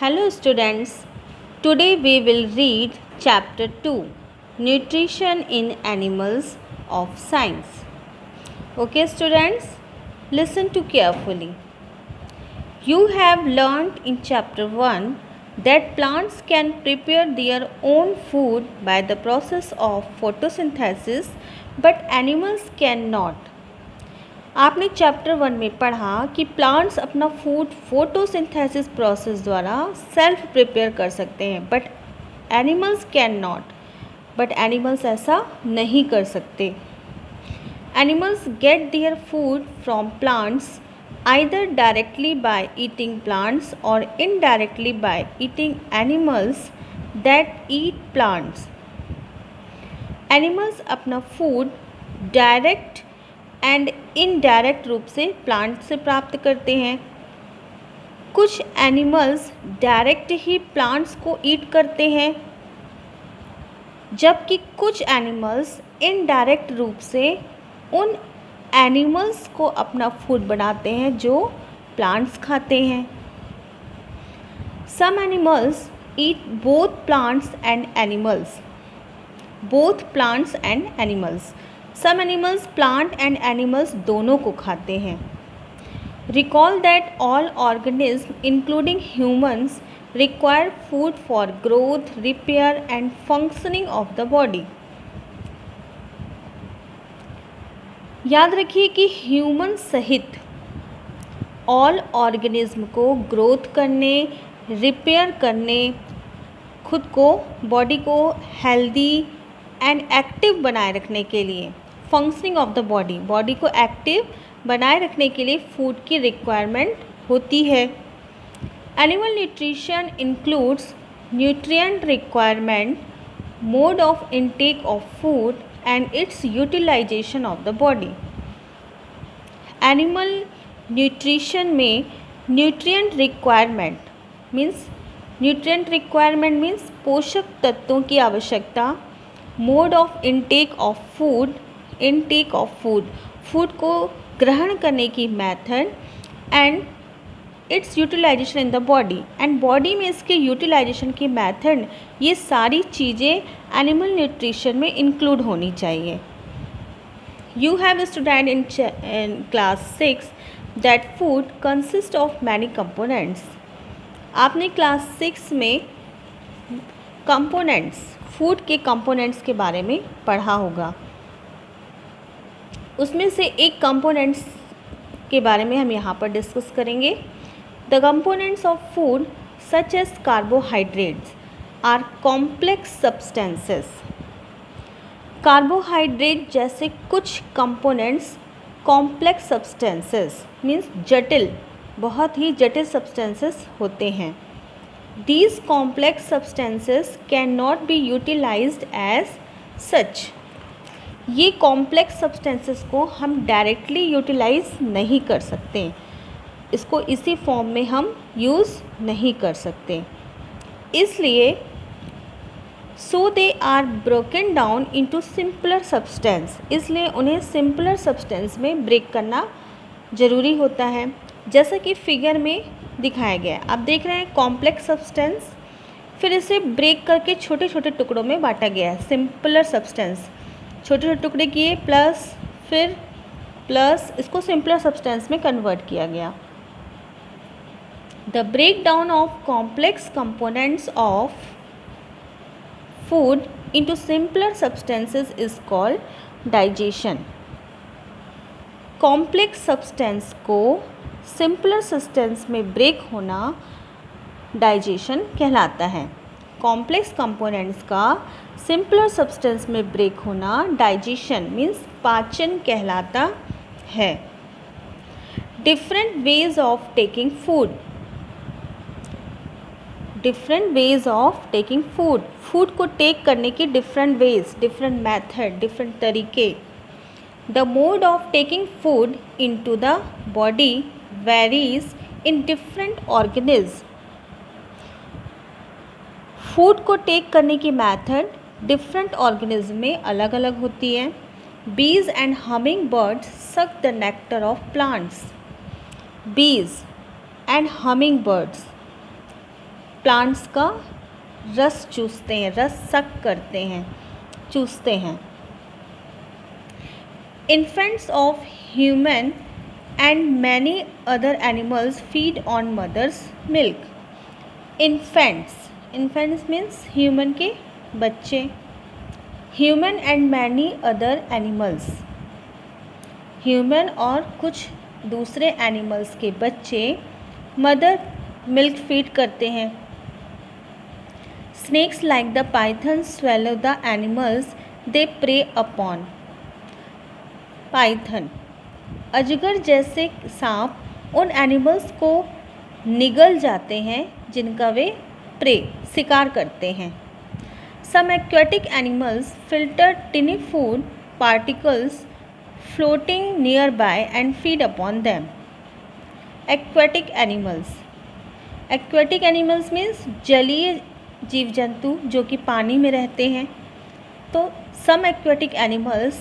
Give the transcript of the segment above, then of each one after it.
Hello students, today we will read chapter 2 Nutrition in Animals of Science. Okay students, listen to carefully. You have learnt in chapter 1 that plants can prepare their own food by the process of photosynthesis but animals cannot. आपने chapter 1 में पढ़ा कि plants अपना food photosynthesis process द्वारा self prepare कर सकते हैं but animals ऐसा नहीं कर सकते. Animals get their food from plants either directly by eating plants और indirectly by eating animals that eat plants. Animals अपना फूड डायरेक्ट एंड इनडायरेक्ट रूप से प्लांट से प्राप्त करते हैं. कुछ एनिमल्स डायरेक्ट ही प्लांट्स को ईट करते हैं जबकि कुछ एनिमल्स इनडायरेक्ट रूप से उन एनिमल्स को अपना फूड बनाते हैं जो प्लांट्स खाते हैं. Some animals eat both plants and animals. Some animals plant and animals दोनों को खाते हैं. Recall that all organism including humans require food for growth, repair and functioning of the body. याद रखिए कि ह्यूमन सहित ऑल ऑर्गेनिज्म को growth करने, रिपेयर करने, खुद को बॉडी को हेल्दी एंड एक्टिव बनाए रखने के लिए, फंक्शनिंग ऑफ द बॉडी को एक्टिव बनाए रखने के लिए फूड की रिक्वायरमेंट होती है. Animal nutrition includes nutrient requirement, mode of intake of food and its utilisation of the body. Animal nutrition में न्यूट्रिएंट रिक्वायरमेंट मीन्स पोषक तत्वों की आवश्यकता, mode of intake of food को ग्रहण करने की method and its utilisation in the body and body में इसके यूटिलाइजेशन की मेथड, ये सारी चीज़ें एनिमल न्यूट्रिशन में इंक्लूड होनी चाहिए. You have student in class 6 that food consist of many components. आपने क्लास 6 में फूड के कंपोनेंट्स के बारे में पढ़ा होगा. उसमें से एक कंपोनेंट्स के बारे में हम यहाँ पर डिस्कस करेंगे. The components of food such as carbohydrates are complex substances. Carbohydrate जैसे कुछ कंपोनेंट्स कॉम्प्लेक्स सब्सटेंसेस मीन्स बहुत ही जटिल सब्सटेंसेस होते हैं. These complex substances cannot be utilized as such. ये complex substances को हम डायरेक्टली यूटिलाइज नहीं कर सकते, इसको इसी फॉर्म में हम यूज़ नहीं कर सकते. इसलिए so they are broken down into simpler substance. इसलिए उन्हें simpler substance में ब्रेक करना ज़रूरी होता है. जैसा कि फिगर में दिखाया गया है, आप देख रहे हैं कॉम्प्लेक्स सब्सटेंस, फिर इसे ब्रेक करके छोटे छोटे टुकड़ों में बांटा गया है. सिंपलर सब्सटेंस छोटे छोटे टुकड़े किए, प्लस इसको सिंपलर सब्सटेंस में कन्वर्ट किया गया. The break down of complex components of food into simpler substances is called digestion. Complex substance को सिंपलर सब्सटेंस में ब्रेक होना डाइजेशन कहलाता है. कॉम्प्लेक्स कंपोनेंट्स का सिंपलर सब्सटेंस में ब्रेक होना डाइजेशन मीन्स पाचन कहलाता है. Different ways of taking food. Food को टेक करने की different ways, different method, different तरीके. The mode of taking food into the body varies in different organisms. Food को टेक करने की मेथड डिफरेंट ऑर्गेनिज्म में अलग अलग होती है. बीज and humming birds suck the nectar of plants. बीज एंड हमिंग बर्ड्स प्लांट्स का रस चूसते हैं, रस सक करते हैं, चूसते हैं। Infants of human and many other animals feed on mother's milk. Infants means human के बच्चे, human and many other animals, human और कुछ दूसरे एनिमल्स के बच्चे मदर मिल्क फीड करते हैं। Snakes like the python swallow the animals they prey upon. Python अजगर जैसे सांप उन एनिमल्स को निगल जाते हैं जिनका वे प्रे शिकार करते हैं। Some aquatic animals filter tiny food particles floating nearby and feed upon them. Aquatic animals means जलीय जीव जंतु जो कि पानी में रहते हैं। तो some aquatic animals,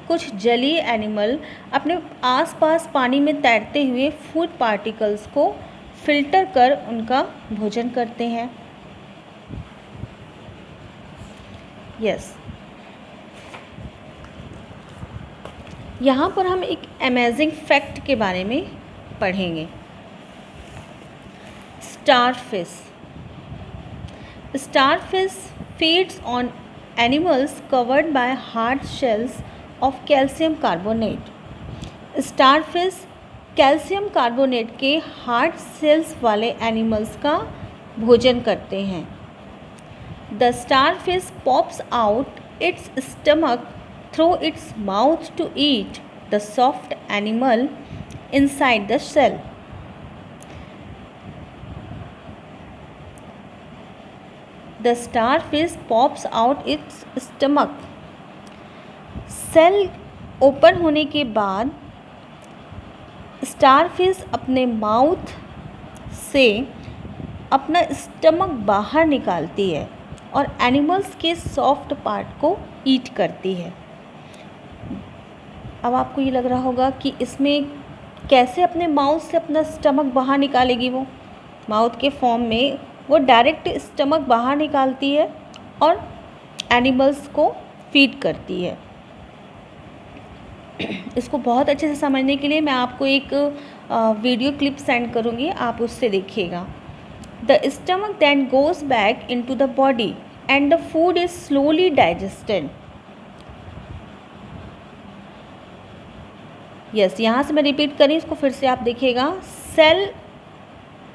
कुछ जलीय एनिमल अपने आसपास पानी में तैरते हुए फूड पार्टिकल्स को फिल्टर कर उनका भोजन करते हैं। यस, यहाँ पर हम एक अमेजिंग फैक्ट के बारे में पढ़ेंगे। Starfish feeds on animals covered by hard shells of calcium carbonate. Starfish calcium carbonate के हार्ड सेल्स वाले एनिमल्स का भोजन करते हैं। The starfish pops out its stomach through its mouth to eat the soft animal inside the shell. The starfish pops out its stomach. Shell open होने के बाद starfish अपने माउथ से अपना स्टमक बाहर निकालती है और एनिमल्स के सॉफ्ट पार्ट को ईट करती है। अब आपको ये लग रहा होगा कि इसमें कैसे अपने माउथ से अपना स्टमक बाहर निकालेगी। वो माउथ के फॉर्म में वो डायरेक्ट स्टमक बाहर निकालती है और एनिमल्स को फीड करती है। इसको बहुत अच्छे से समझने के लिए मैं आपको एक वीडियो क्लिप सेंड करूँगी, आप उससे देखिएगा। The stomach then goes back into the body and the food is slowly digested. Yes, यहाँ से मैं रिपीट करी, इसको फिर से आप देखिएगा। सेल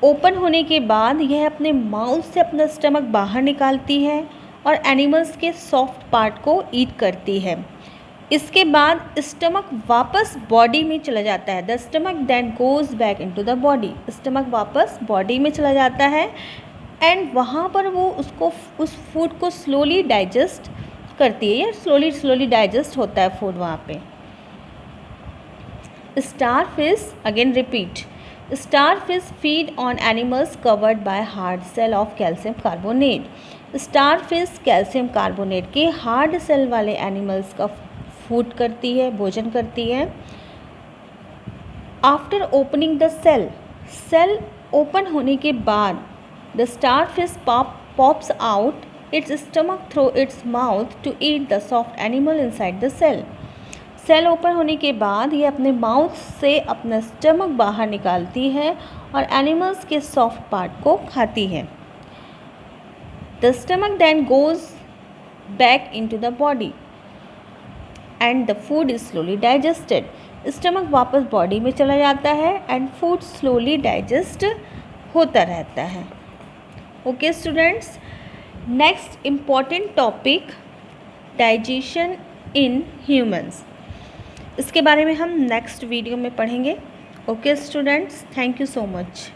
ओपन होने के बाद यह अपने माउथ से अपना स्टमक बाहर निकालती है और एनिमल्स के सॉफ्ट पार्ट को ईट करती है। इसके बाद स्टमक वापस बॉडी में चला जाता है। The stomach then goes back into the body. Stomach वापस बॉडी में चला जाता है एंड वहाँ पर वो उस फूड को स्लोली डाइजेस्ट करती है। या स्लोली डाइजेस्ट होता है फूड वहाँ पे। Starfish, again repeat, starfish feed on animals covered by hard shell of calcium carbonate. Starfish calcium carbonate के हार्ड सेल वाले एनिमल्स का फूड करती है, भोजन करती है। After opening the shell open होने के बाद the starfish pops out its stomach through its mouth to eat the soft animal inside the shell. Shell open होने के बाद ये अपने माउथ से अपना स्टमक बाहर निकालती है और एनिमल्स के सॉफ्ट पार्ट को खाती है। The stomach then goes back into the body and the food is slowly digested. Stomach वापस बॉडी में चला जाता है एंड फूड स्लोली डाइजेस्ट होता रहता है। Okay students, next important topic digestion in humans. इसके बारे में हम नेक्स्ट वीडियो में पढ़ेंगे। Okay students, thank you so much.